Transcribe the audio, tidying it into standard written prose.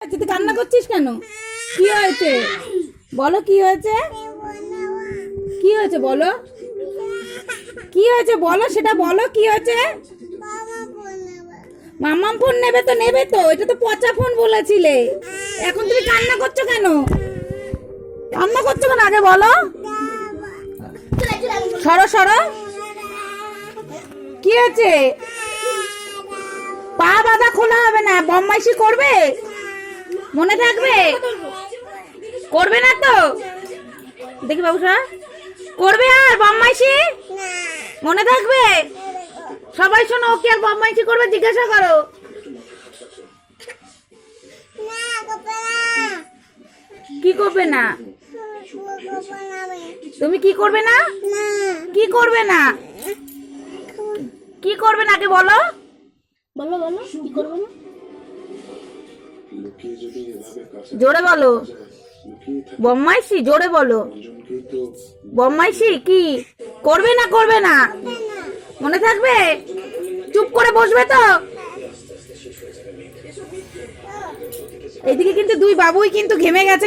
তুই কান্না করছিস কেন? কি হয়েছে বলো, কি হয়েছে? কি হয়েছে বলো, কি হয়েছে বলো, সেটা বলো কি হয়েছে। মাম্মাম ফোন নেবে তো নেবে তো, এটা তো পচা ফোন বলেছিলে। এখন তুমি কান্না করছো কেন? কান্না করছো কেন আগে বলো। সরো সরো, কি হয়েছে? পা বাঁধা খোলা হবে না, বদমাইশি করবে, মনে থাকবে? করবে না তো? দেখি বাবুসা করবে আর বদমাইশি মনে থাকবে? সবাই শোনো, ও কি আর বদমাইশি করবে জিজ্ঞাসা করো। কি করবে না? তুমি কি করবে না? কি করবে না? কি করবে না আগে বলো, বলো বলো, কি করবে না? জোরে বলো। বদমাইশি জোরে বলো। বদমাইশি কি করবে না? করবে না মনে থাকবে? চুপ করে বসবে তো? এইদিকে কিন্তু দুই বাবুই কিন্তু ঘেমে গেছে।